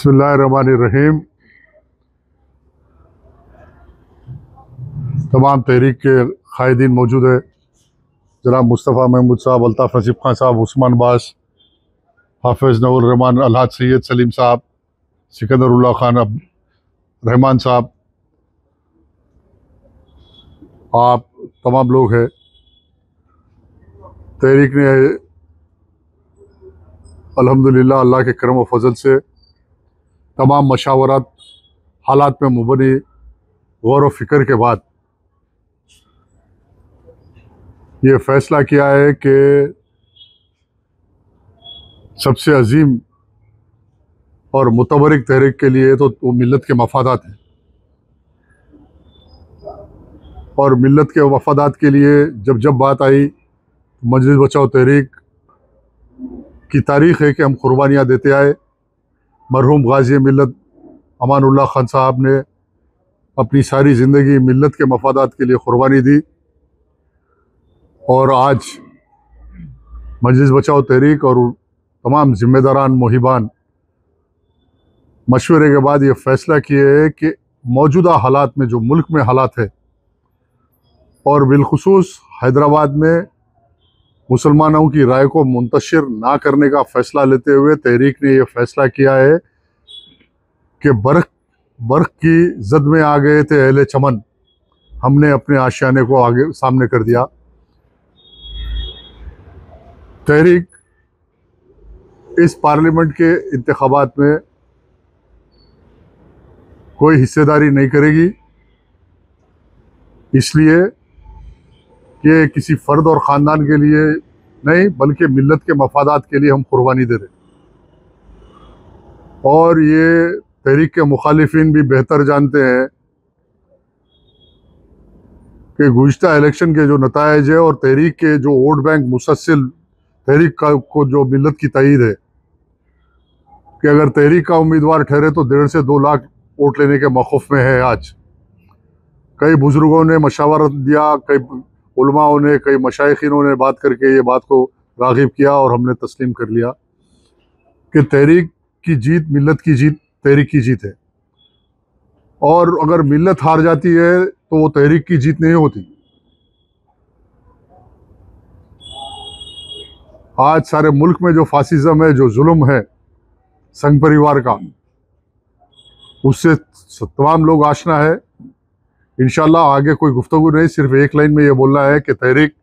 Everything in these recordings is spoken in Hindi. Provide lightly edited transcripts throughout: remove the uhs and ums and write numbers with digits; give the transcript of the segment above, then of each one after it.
बिस्मिल्लाहिर्रहमानिर्रहीम। तमाम तहरीक के कायदीन मौजूद है। जनाब मुस्तफ़ा महमूद साहब, अल्ताफ़ नसीब खान साहब, उस्मान बास, हाफिज़ नऊर रहमान, अलहाज सैयद सलीम साहब, सिकंदरुल्लाह खान रहमान साहब, आप तमाम लोग हैं। तहरीक ने अल्हम्दुलिल्लाह अल्लाह के करम व फजल से तमाम मशावरत हालात में मुबनी गौर व फिक्र के बाद ये फ़ैसला किया है कि सबसे अजीम और मुतबरिक तहरीक के लिए तो वो मिल्लत के मफादात हैं, और मिल्लत के मफादात के लिए जब जब बात आई, मजलिस बचाओ तहरीक की तारीख़ है कि हम कुर्बानियाँ देते आए। मरहूम गाज़ी मिल्लत अमानुल्लाह खान साहब ने अपनी सारी ज़िंदगी मिल्लत के मफादात के लिए कुर्बानी दी, और आज मजलिस बचाओ तहरीक और तमाम ज़िम्मेदारान मुहिबान मशवरे के बाद ये फ़ैसला किए है कि मौजूदा हालात में जो मुल्क में हालात है, और बिलखुसूस हैदराबाद में मुसलमानों की राय को मुंतशिर ना करने का फ़ैसला लेते हुए तहरीक ने यह फ़ैसला किया है कि बर्क़ की जद में आ गए थे अहले चमन, हमने अपने आशियाने को आगे सामने कर दिया। तहरीक इस पार्लियामेंट के इंतखाबात में कोई हिस्सेदारी नहीं करेगी, इसलिए कि किसी फ़र्द और ख़ानदान के लिए नहीं बल्कि मिल्लत के मफादात के लिए हम कुर्बानी दे रहे। और ये तहरीक के मुखालिफिन भी बेहतर जानते हैं कि गुज़िश्ता इलेक्शन के जो नताइज है और तहरीक के जो वोट बैंक मुसलसल तहरीक को जो मिल्लत की तायीद है कि अगर तहरीक का उम्मीदवार ठहरे तो 1.5 से 2 लाख वोट लेने के मौक़िफ़ में है। आज कई बुज़ुर्गों ने मशावरत दिया, कई उलमाओं ने, कई मशाइखिनों ने बात करके ये बात को राग़िब किया, और हमने तस्लीम कर लिया कि तहरीक की जीत मिल्लत की जीत, तहरीक की जीत है। और अगर मिल्लत हार जाती है तो वो तहरीक की जीत नहीं होती। आज सारे मुल्क में जो फासिज़म है, जो जुल्म है संघ परिवार का, उससे तमाम लोग आशना है। इंशाअल्लाह आगे कोई गुफ्तगू नहीं, सिर्फ एक लाइन में ये बोलना है कि तहरीक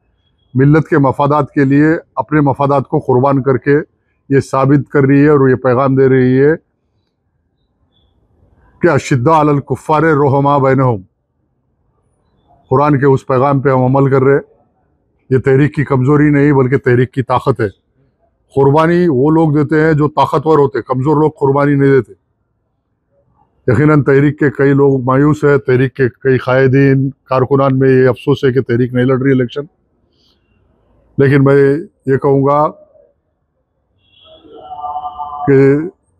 मिल्लत के मफादात के लिए अपने मफादात को कुर्बान करके ये साबित कर रही है और ये पैगाम दे रही है कि अशिद्दा अलल कुफ़्फ़ार रुहमा बैनहुम, कुरान के उस पैगाम पे हम अमल कर रहे हैं। ये तहरीक की कमज़ोरी नहीं बल्कि तहरीक की ताकत है। कुर्बानी वो लोग देते हैं जो ताकतवर होते, कमज़ोर लोग कुर्बानी नहीं देते। यकीनन तहरीक के कई लोग मायूस है, तहरीक के कई कायदीन कारकुनान में ये अफसोस है कि तहरीक नहीं लड़ रही इलेक्शन। लेकिन मैं ये कहूँगा कि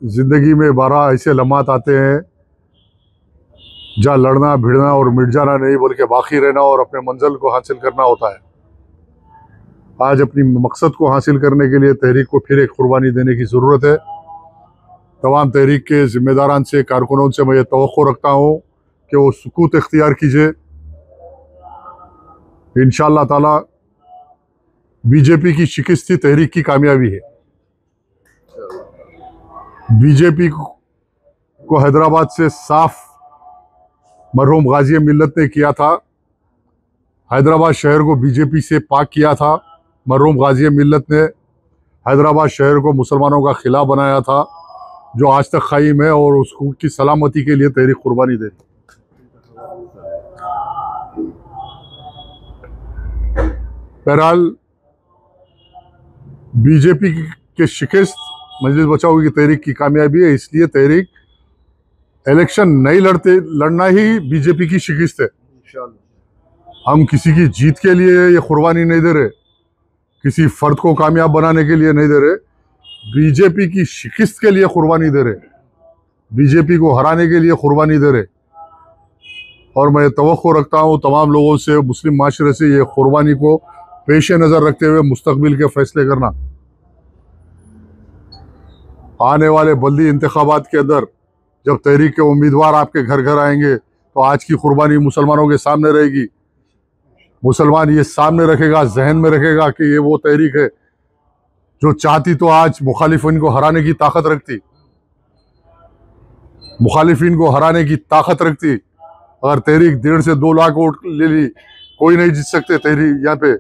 ज़िंदगी में 12 ऐसे लम्हात आते हैं जहाँ लड़ना भिड़ना और मिट जाना नहीं बल्कि बाकी रहना और अपने मंजिल को हासिल करना होता है। आज अपनी मकसद को हासिल करने के लिए तहरीक को फिर एक कुर्बानी देने की ज़रूरत है। तमाम तहरीक के ज़िम्मेदारान से, कारकुनों से मैं ये तवक्को रखता हूँ कि वो सुकूत इख्तियार कीजिए। इंशाअल्लाह ताला बीजेपी की शिकस्त ही तहरीक की कामयाबी है। बीजेपी को हैदराबाद से साफ मरहूम गाज़ी मिल्लत ने किया था। हैदराबाद शहर को बीजेपी से पाक किया था। मरहूम गाज़ी मिल्लत ने हैदराबाद शहर को मुसलमानों का खिला बनाया था, जो आज तक कायम है, और उसको की सलामती के लिए तहरीक कुर्बानी दे रही। बहरहाल बीजेपी के शिकस्त मजलिस बचाओ की तहरीक की कामयाबी है, इसलिए तहरीक इलेक्शन नहीं लड़ना ही बीजेपी की शिकस्त है। हम किसी की जीत के लिए ये कुर्बानी नहीं दे रहे, किसी फर्द को कामयाब बनाने के लिए नहीं दे रहे, बीजेपी की शिकस्त के लिए कुर्बानी दे रहे, बीजेपी को हराने के लिए कुर्बानी दे रहे। और मैं तवक्को रखता हूँ तमाम लोगों से, मुस्लिम माशरे से, ये कुर्बानी को पेश नज़र रखते हुए मुस्तकबिल के फ़ैसले करना। आने वाले बल्दी इंतखाबात के अंदर जब तहरीक के उम्मीदवार आपके घर घर आएंगे तो आज की कुर्बानी मुसलमानों के सामने रहेगी। मुसलमान ये सामने रखेगा, जहन में रखेगा कि ये वो तहरीक है जो चाहती तो आज मुखालिफिन को हराने की ताकत रखती, मुखालिफिन को हराने की ताकत रखती। अगर तहरीक 1.5 से 2 लाख वोट ले ली, कोई नहीं जीत सकते तहरीक। यहाँ पे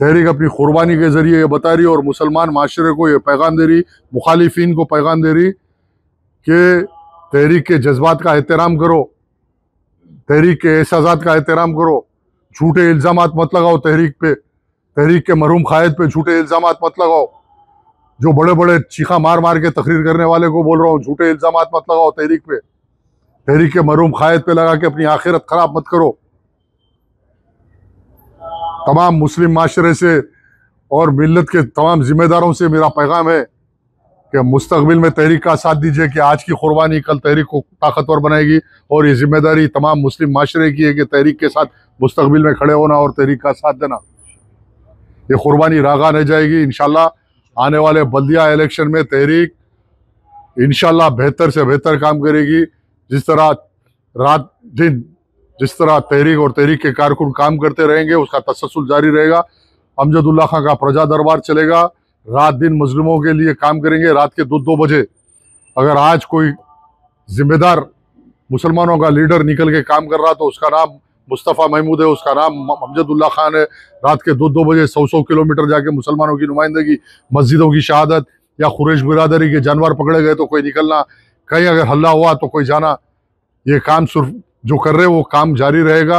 तहरीक अपनी कुर्बानी के जरिए ये बता रही और मुसलमान माशरे को ये पैगाम दे रही, मुखालिफिन को पैगाम दे रही कि तहरीक के जज्बात का एहतराम करो, तहरीक के एहसासात का एहतराम करो, झूठे इल्ज़ामात मत लगाओ तहरीक पे, तहरीक के मरहूम कायद पे झूठे इल्ज़ामात मत लगाओ। जो बड़े बड़े चीखा मार मार के तकरीर करने वाले को बोल रहा हूँ, झूठे इल्ज़ामात मत लगाओ तहरीक पे, तहरीक के मरहूम कायद पे लगा के अपनी आखिरत खराब मत करो। तमाम मुस्लिम माशरे से और मिल्लत के तमाम जिम्मेदारों से मेरा पैगाम है कि मुस्तकबिल में तहरीक का साथ दीजिए कि आज की कुर्बानी कल तहरीक को ताकतवर बनाएगी और ये जिम्मेदारी तमाम मुस्लिम माशरे की है कि तहरीक के साथ मुस्तकबिल में खड़े होना और तहरीक का साथ देना। ये कुर्बानी रागा नहीं जाएगी। इंशाल्लाह आने वाले बल्दिया इलेक्शन में तहरीक इंशाल्लाह बेहतर से बेहतर काम करेगी। जिस तरह रात दिन जिस तरह तहरीक और तहरीक के कारकुन काम करते रहेंगे उसका तसलसल जारी रहेगा। अमजदुल्ला खां का प्रजा दरबार चलेगा, रात दिन मजलूमों के लिए काम करेंगे। रात के 2-2 बजे अगर आज कोई जिम्मेदार मुसलमानों का लीडर निकल के काम कर रहा तो उसका नाम मुस्तफ़ा महमूद है, उसका नाम अमजदुल्ला खान है। रात के 2-2 बजे 100-100 किलोमीटर जाके मुसलमानों की नुमाइंदगी, मस्जिदों की शहादत या कुरैश बिरादरी के जानवर पकड़े गए तो कोई निकलना, कहीं अगर हल्ला हुआ तो कोई जाना, ये काम सिर्फ जो कर रहे हैं वो काम जारी रहेगा।